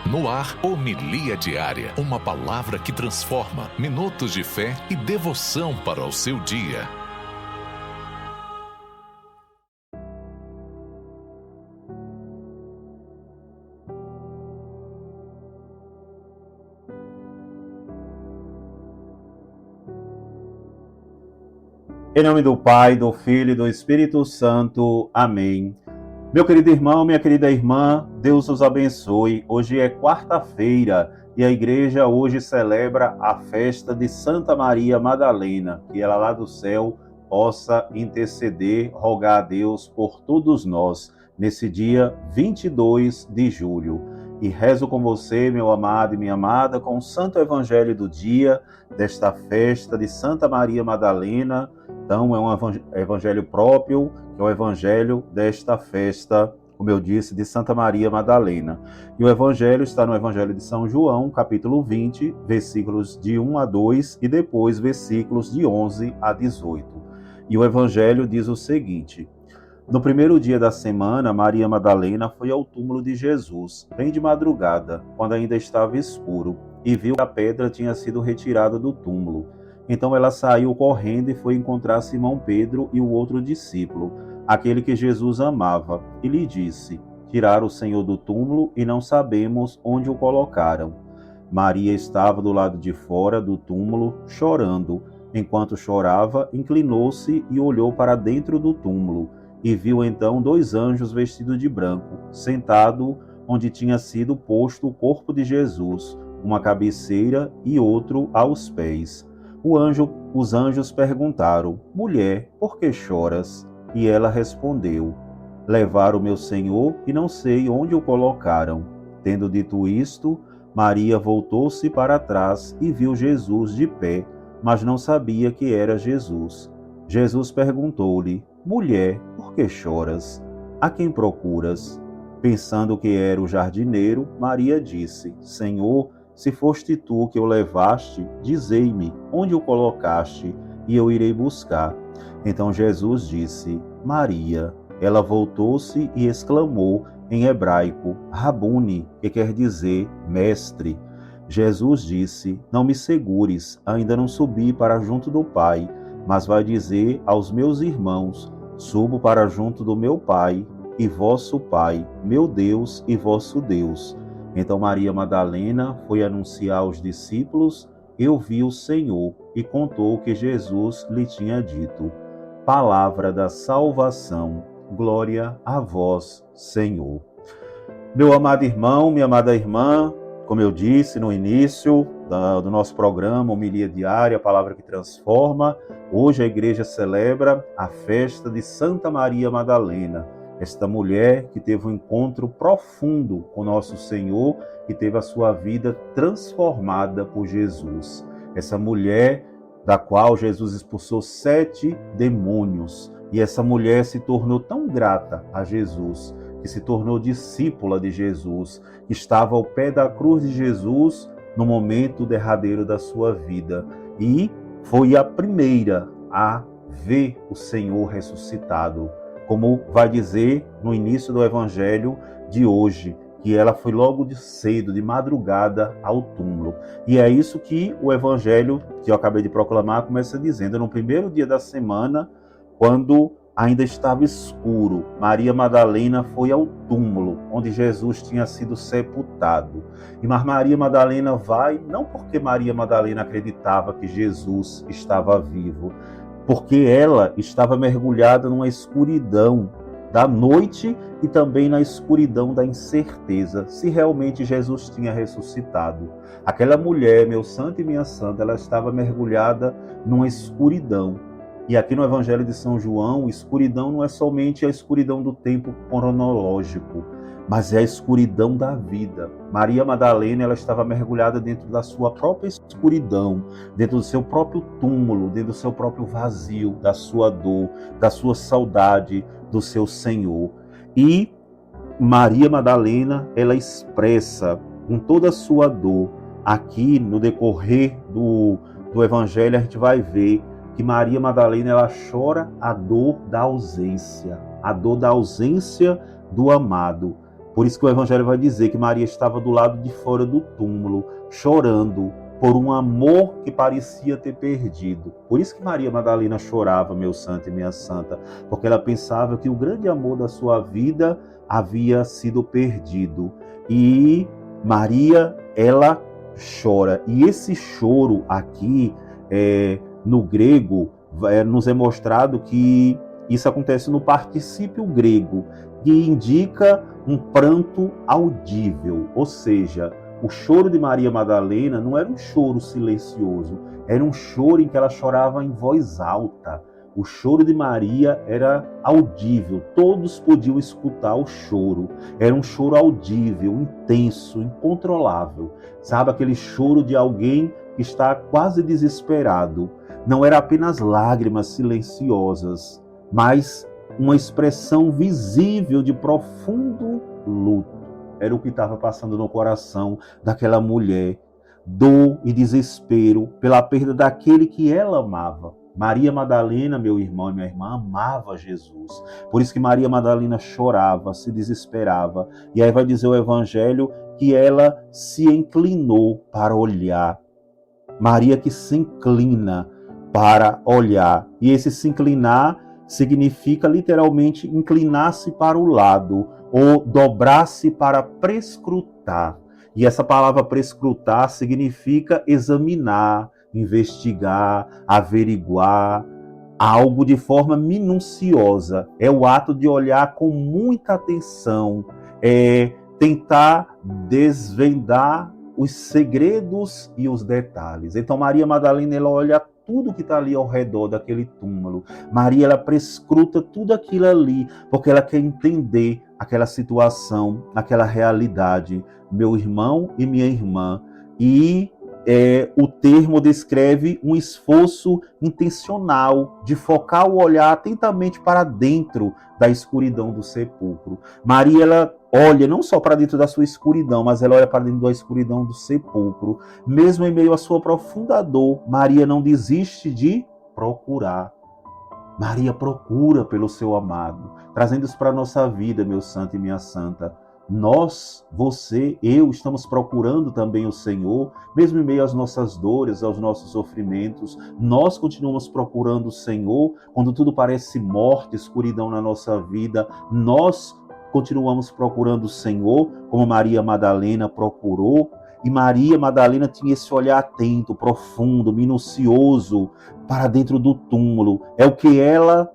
No ar, Homilia Diária, uma palavra que transforma, minutos de fé e devoção para o seu dia. Em nome do Pai, do Filho e do Espírito Santo. Amém. Meu querido irmão, minha querida irmã, Deus os abençoe. Hoje é quarta-feira e a igreja hoje celebra a festa de Santa Maria Madalena, que ela lá do céu possa interceder, rogar a Deus por todos nós, nesse dia 22 de julho. E rezo com você, meu amado e minha amada, com o Santo Evangelho do dia, desta festa de Santa Maria Madalena. Então, é um evangelho próprio, que é o evangelho desta festa, como eu disse, de Santa Maria Madalena. E o evangelho está no Evangelho de São João, capítulo 20, versículos de 1 a 2 e depois versículos de 11 a 18. E o evangelho diz o seguinte: no primeiro dia da semana, Maria Madalena foi ao túmulo de Jesus, bem de madrugada, quando ainda estava escuro, e viu que a pedra tinha sido retirada do túmulo. Então ela saiu correndo e foi encontrar Simão Pedro e o outro discípulo, aquele que Jesus amava, e lhe disse: tiraram o Senhor do túmulo e não sabemos onde o colocaram. Maria estava do lado de fora do túmulo, chorando. Enquanto chorava, inclinou-se e olhou para dentro do túmulo, e viu então dois anjos vestidos de branco, sentado onde tinha sido posto o corpo de Jesus, uma cabeceira e outro aos pés. Os anjos perguntaram: mulher, por que choras? E ela respondeu: levaram meu Senhor e não sei onde o colocaram. Tendo dito isto, Maria voltou-se para trás e viu Jesus de pé, mas não sabia que era Jesus. Jesus perguntou-lhe: mulher, por que choras? A quem procuras? Pensando que era o jardineiro, Maria disse: Senhor, se foste tu que o levaste, dizei-me onde o colocaste, e eu irei buscar. Então Jesus disse: Maria. Ela voltou-se e exclamou em hebraico: Rabuni, que quer dizer mestre. Jesus disse: não me segures, ainda não subi para junto do Pai, mas vai dizer aos meus irmãos: subo para junto do meu Pai e vosso Pai, meu Deus e vosso Deus. Então Maria Madalena foi anunciar aos discípulos: eu vi o Senhor, e contou o que Jesus lhe tinha dito. Palavra da salvação. Glória a vós, Senhor. Meu amado irmão, minha amada irmã, como eu disse no início do nosso programa Homilia Diária, a palavra que transforma, hoje a igreja celebra a festa de Santa Maria Madalena, esta mulher que teve um encontro profundo com nosso Senhor e teve a sua vida transformada por Jesus. Essa mulher da qual Jesus expulsou 7 demônios, e essa mulher se tornou tão grata a Jesus, que se tornou discípula de Jesus, que estava ao pé da cruz de Jesus no momento derradeiro da sua vida, e foi a primeira a ver o Senhor ressuscitado, como vai dizer no início do evangelho de hoje, que ela foi logo de cedo, de madrugada, ao túmulo. E é isso que o evangelho que eu acabei de proclamar começa dizendo: no primeiro dia da semana, quando ainda estava escuro, Maria Madalena foi ao túmulo, onde Jesus tinha sido sepultado. E Maria Madalena vai, não porque Maria Madalena acreditava que Jesus estava vivo, porque ela estava mergulhada numa escuridão da noite e também na escuridão da incerteza, se realmente Jesus tinha ressuscitado. Aquela mulher, meu santo e minha santa, ela estava mergulhada numa escuridão. E aqui no Evangelho de São João, escuridão não é somente a escuridão do tempo cronológico, mas é a escuridão da vida. Maria Madalena, ela estava mergulhada dentro da sua própria escuridão, dentro do seu próprio túmulo, dentro do seu próprio vazio, da sua dor, da sua saudade do seu Senhor. E Maria Madalena, ela expressa com toda a sua dor. Aqui no decorrer do Evangelho a gente vai ver que Maria Madalena, ela chora a dor da ausência do amado. Por isso que o Evangelho vai dizer que Maria estava do lado de fora do túmulo, chorando por um amor que parecia ter perdido. Por isso que Maria Madalena chorava, meu santo e minha santa, porque ela pensava que o grande amor da sua vida havia sido perdido. E Maria, ela chora. E esse choro aqui, no grego, nos é mostrado que isso acontece no particípio grego, que indica um pranto audível, ou seja, o choro de Maria Madalena não era um choro silencioso, era um choro em que ela chorava em voz alta. O choro de Maria era audível, todos podiam escutar o choro. Era um choro audível, intenso, incontrolável. Sabe, aquele choro de alguém que está quase desesperado. Não era apenas lágrimas silenciosas, mas uma expressão visível de profundo luto. Era o que estava passando no coração daquela mulher. Dor e desespero pela perda daquele que ela amava. Maria Madalena, meu irmão e minha irmã, amava Jesus. Por isso que Maria Madalena chorava, se desesperava. E aí vai dizer o Evangelho que ela se inclinou para olhar. Maria que se inclina para olhar. E esse se inclinar significa literalmente inclinar-se para o lado ou dobrar-se para prescrutar. E essa palavra prescrutar significa examinar, investigar, averiguar algo de forma minuciosa. É o ato de olhar com muita atenção, tentar desvendar os segredos e os detalhes. Então Maria Madalena, ela olha tudo que está ali ao redor daquele túmulo. Maria, ela prescruta tudo aquilo ali, porque ela quer entender aquela situação, aquela realidade. Meu irmão e minha irmã. E o termo descreve um esforço intencional de focar o olhar atentamente para dentro da escuridão do sepulcro. Maria, ela olha não só para dentro da sua escuridão, mas ela olha para dentro da escuridão do sepulcro. Mesmo em meio à sua profunda dor, Maria não desiste de procurar. Maria procura pelo seu amado, trazendo isso para a nossa vida, meu santo e minha santa. Nós, você, eu, estamos procurando também o Senhor, mesmo em meio às nossas dores, aos nossos sofrimentos. Nós continuamos procurando o Senhor quando tudo parece morte, escuridão na nossa vida. Nós continuamos procurando o Senhor, como Maria Madalena procurou. E Maria Madalena tinha esse olhar atento, profundo, minucioso para dentro do túmulo. É o que ela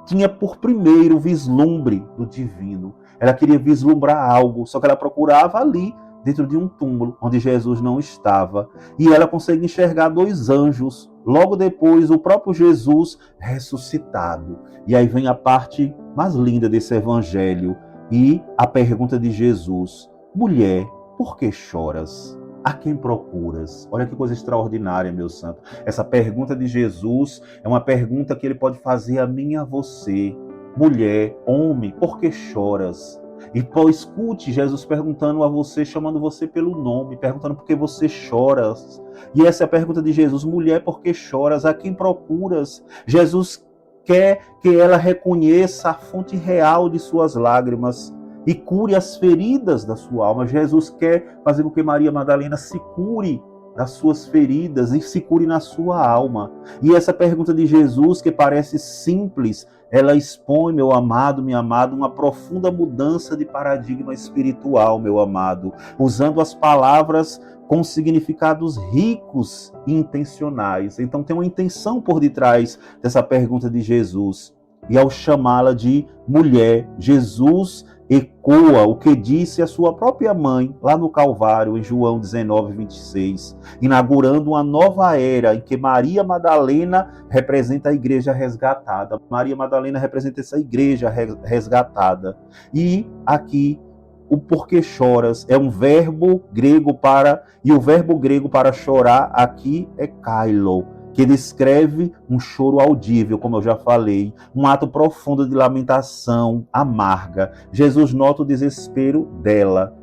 tinha por primeiro vislumbre do divino. Ela queria vislumbrar algo, só que ela procurava ali, dentro de um túmulo, onde Jesus não estava. E ela consegue enxergar dois anjos. Logo depois, o próprio Jesus ressuscitado. E aí vem a parte mais linda desse evangelho. E a pergunta de Jesus: mulher, por que choras? A quem procuras? Olha que coisa extraordinária, meu santo. Essa pergunta de Jesus é uma pergunta que ele pode fazer a mim e a você. Mulher, homem, por que choras? E escute Jesus perguntando a você, chamando você pelo nome, perguntando por que você choras. E essa é a pergunta de Jesus: mulher, por que choras? A quem procuras? Jesus quer que ela reconheça a fonte real de suas lágrimas e cure as feridas da sua alma. Jesus quer fazer com que Maria Madalena se cure das suas feridas e se cure na sua alma. E essa pergunta de Jesus, que parece simples, ela expõe, meu amado, minha amada, uma profunda mudança de paradigma espiritual, meu amado, usando as palavras com significados ricos e intencionais. Então tem uma intenção por detrás dessa pergunta de Jesus. E ao chamá-la de mulher, Jesus ecoa o que disse a sua própria mãe lá no Calvário, em João 19:26, inaugurando uma nova era em que Maria Madalena representa a igreja resgatada. Maria Madalena representa essa igreja resgatada. E aqui, o porquê choras é um verbo grego e o verbo grego para chorar aqui é kailo, que descreve um choro audível, como eu já falei, um ato profundo de lamentação amarga. Jesus nota o desespero dela.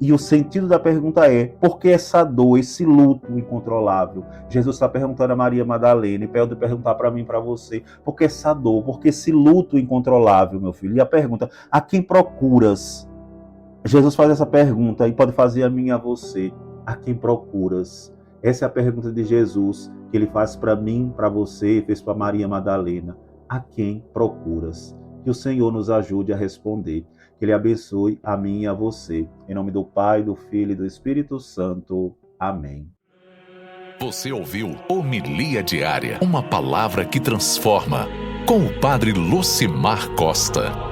E o sentido da pergunta é: por que essa dor, esse luto incontrolável? Jesus está perguntando a Maria Madalena e pode perguntar para mim e para você: por que essa dor, por que esse luto incontrolável, meu filho? E a pergunta: a quem procuras? Jesus faz essa pergunta e pode fazer a mim e a você: a quem procuras? Essa é a pergunta de Jesus que ele faz para mim, para você, fez para Maria Madalena: a quem procuras? Que o Senhor nos ajude a responder. Que Ele abençoe a mim e a você. Em nome do Pai, do Filho e do Espírito Santo. Amém. Você ouviu Homilia Diária, uma palavra que transforma, com o Padre Lucimar Costa.